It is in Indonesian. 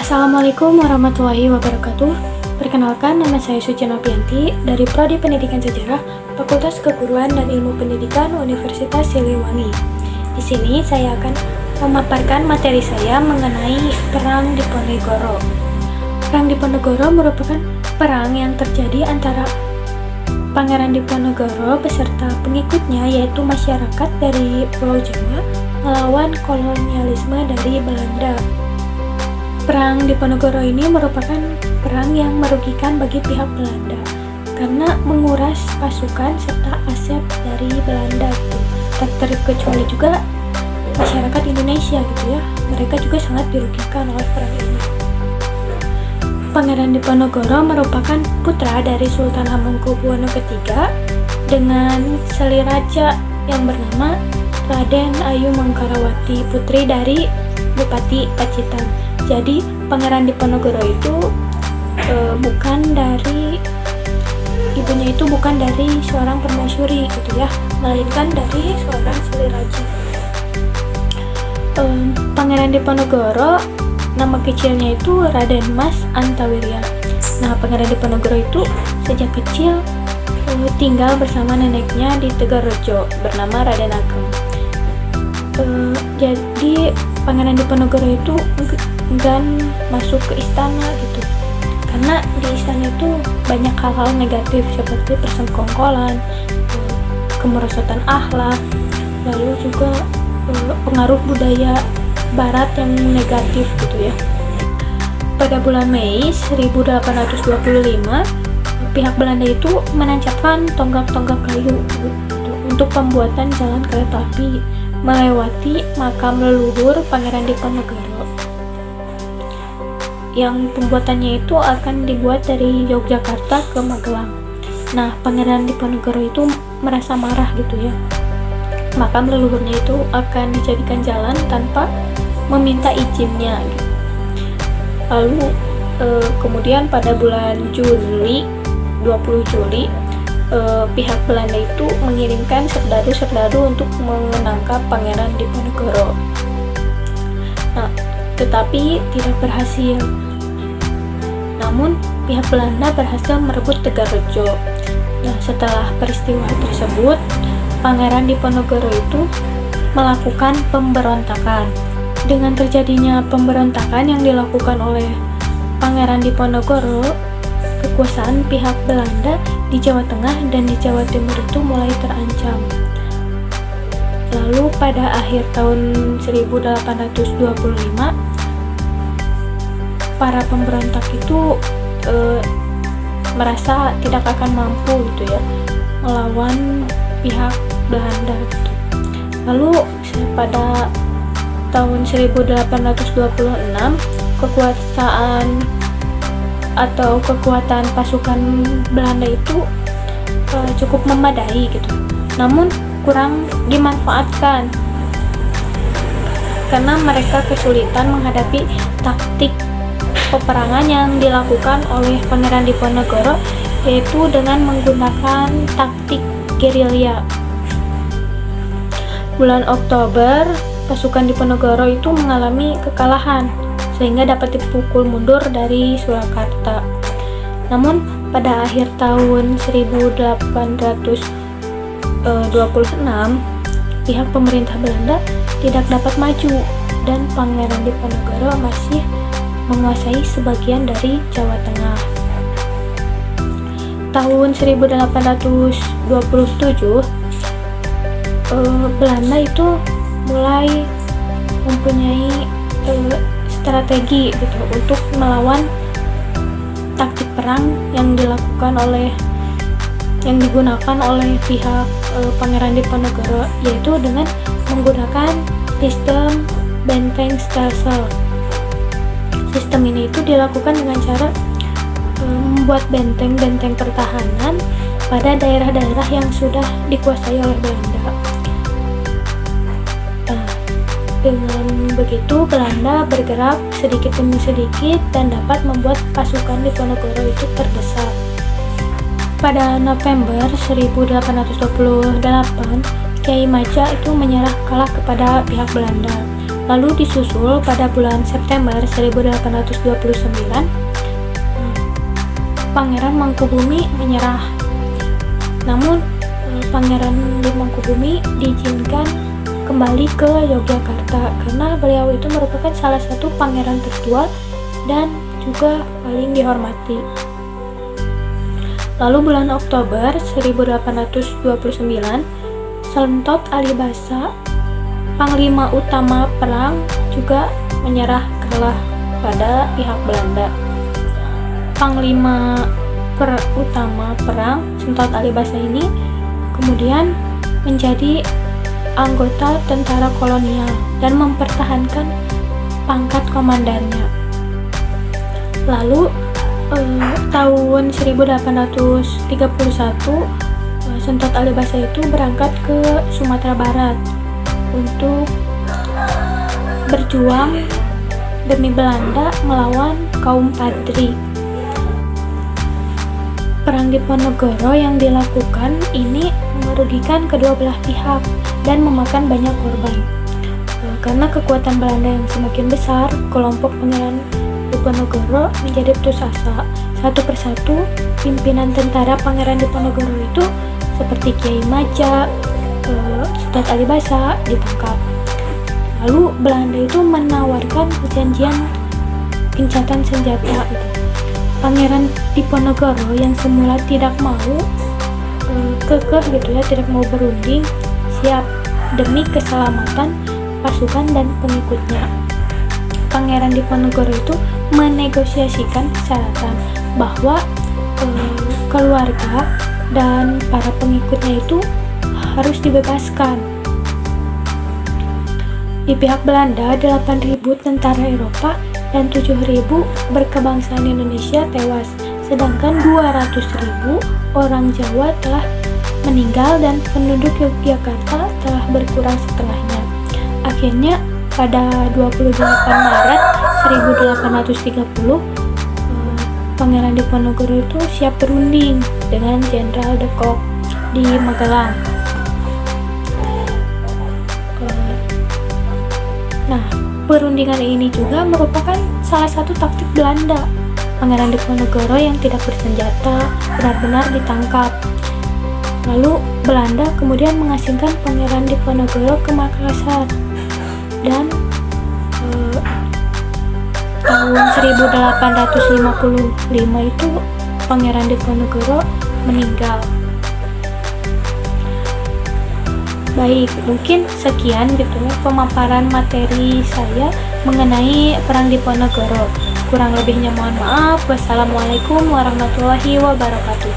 Assalamualaikum warahmatullahi wabarakatuh. Perkenalkan, nama saya Suci Novianti dari Prodi Pendidikan Sejarah, Fakultas Keguruan dan Ilmu Pendidikan Universitas Siliwangi. Di sini saya akan memaparkan materi saya mengenai Perang Diponegoro. Perang Diponegoro merupakan perang yang terjadi antara Pangeran Diponegoro beserta pengikutnya, yaitu masyarakat dari Pulau Jawa, melawan kolonialisme dari Belanda. Perang Diponegoro ini merupakan perang yang merugikan bagi pihak Belanda karena menguras pasukan serta aset dari Belanda gitu. Tak terkecuali juga masyarakat Indonesia gitu ya, mereka juga sangat dirugikan oleh perang ini. Pangeran Diponegoro merupakan putra dari Sultan Hamengkubuwono III dengan seliraja yang bernama Raden Ayu Mangkarawati, putri dari Bupati Pacitan. Jadi Pangeran Diponegoro itu ibunya itu bukan dari seorang permaisuri gitu ya, melainkan dari seorang seliraja. Pangeran Diponegoro nama kecilnya itu Raden Mas Antawirya. Nah, Pangeran Diponegoro itu sejak kecil tinggal bersama neneknya di Tegarrejo bernama Raden Ageng. Jadi Pangeran Diponegoro itu enggan masuk ke istana gitu, karena di istana itu banyak hal-hal negatif seperti persekongkolan, kemerosotan akhlak, lalu juga pengaruh budaya barat yang negatif gitu ya. Pada bulan Mei 1825, pihak Belanda itu menancapkan tonggak-tonggak kayu gitu, untuk pembuatan jalan kereta api melewati makam leluhur Pangeran Diponegoro, yang pembuatannya itu akan dibuat dari Yogyakarta ke Magelang. Nah, Pangeran Diponegoro itu merasa marah gitu ya, makam leluhurnya itu akan dijadikan jalan tanpa meminta izinnya gitu. Lalu kemudian pada bulan Juli, 20 Juli, pihak Belanda itu mengirimkan serdadu-serdadu untuk menangkap Pangeran Diponegoro. Nah, tetapi tidak berhasil. Namun pihak Belanda berhasil merebut Tegarrejo. Nah, setelah peristiwa tersebut, Pangeran Diponegoro itu melakukan pemberontakan. Dengan terjadinya pemberontakan yang dilakukan oleh Pangeran Diponegoro, kekuasaan pihak Belanda di Jawa Tengah dan di Jawa Timur itu mulai terancam. Lalu pada akhir tahun 1825, para pemberontak itu merasa tidak akan mampu gitu ya melawan pihak Belanda gitu. Lalu pada tahun 1826, kekuatan pasukan Belanda itu cukup memadai gitu, namun kurang dimanfaatkan karena mereka kesulitan menghadapi taktik peperangan yang dilakukan oleh Pangeran Diponegoro, yaitu dengan menggunakan taktik gerilya. Bulan Oktober, pasukan Diponegoro itu mengalami kekalahan sehingga dapat dipukul mundur dari Surakarta. Namun pada akhir tahun 1826, pihak pemerintah Belanda tidak dapat maju dan Pangeran Diponegoro masih menguasai sebagian dari Jawa Tengah. Tahun 1827, Belanda itu mulai mempunyai strategi gitu untuk melawan taktik perang yang digunakan oleh pihak Pangeran Diponegoro, yaitu dengan menggunakan sistem benteng stelsel. Sistem ini itu dilakukan dengan cara membuat benteng-benteng pertahanan pada daerah-daerah yang sudah dikuasai oleh Belanda. Dengan begitu, Belanda bergerak sedikit demi sedikit dan dapat membuat pasukan Diponegoro itu terdesak. Pada November 1828, Kiai Maja itu menyerah kalah kepada pihak Belanda. Lalu disusul pada bulan September 1829, Pangeran Mangkubumi menyerah. Namun Pangeran di Mangkubumi diizinkan kembali ke Yogyakarta karena beliau itu merupakan salah satu pangeran tertua dan juga paling dihormati. Lalu bulan Oktober 1829, Selentot Alibasa, panglima utama perang, juga menyerah kalah pada pihak Belanda. Panglima utama perang, Selentot Alibasa ini kemudian menjadi anggota tentara kolonial dan mempertahankan pangkat komandannya. Lalu tahun 1831, Selentot Alibasa itu berangkat ke Sumatera Barat untuk berjuang demi Belanda melawan kaum Padri. Perang Diponegoro yang dilakukan ini merugikan kedua belah pihak dan memakan banyak korban. Karena kekuatan Belanda yang semakin besar, kelompok pangeran Diponegoro menjadi putus asa. Satu persatu pimpinan tentara Pangeran Diponegoro itu seperti Kiai Maja, Selentot Alibasa ditangkap. Lalu Belanda itu menawarkan perjanjian gencatan senjata. Pangeran Diponegoro yang semula tidak mau kekeh tidak mau berunding, siap demi keselamatan pasukan dan pengikutnya. Pangeran Diponegoro itu menegosiasikan persyaratan bahwa keluarga dan para pengikutnya itu harus dibebaskan. Di pihak Belanda, 8.000 tentara Eropa dan 7.000 berkebangsaan Indonesia tewas, sedangkan 200.000 orang Jawa telah meninggal dan penduduk Yogyakarta telah berkurang setengahnya. Akhirnya pada 28 Maret 1830, Pangeran Diponegoro itu siap berunding dengan Jenderal de Kock di Magelang. Nah, perundingan ini juga merupakan salah satu taktik Belanda. Pangeran Diponegoro yang tidak bersenjata benar-benar ditangkap. Lalu Belanda kemudian mengasingkan Pangeran Diponegoro ke Makassar. Dan tahun 1855 itu Pangeran Diponegoro meninggal. Baik, mungkin sekian gitu ya pemaparan materi saya mengenai Perang Diponegoro. Kurang lebihnya mohon maaf. Wassalamualaikum warahmatullahi wabarakatuh.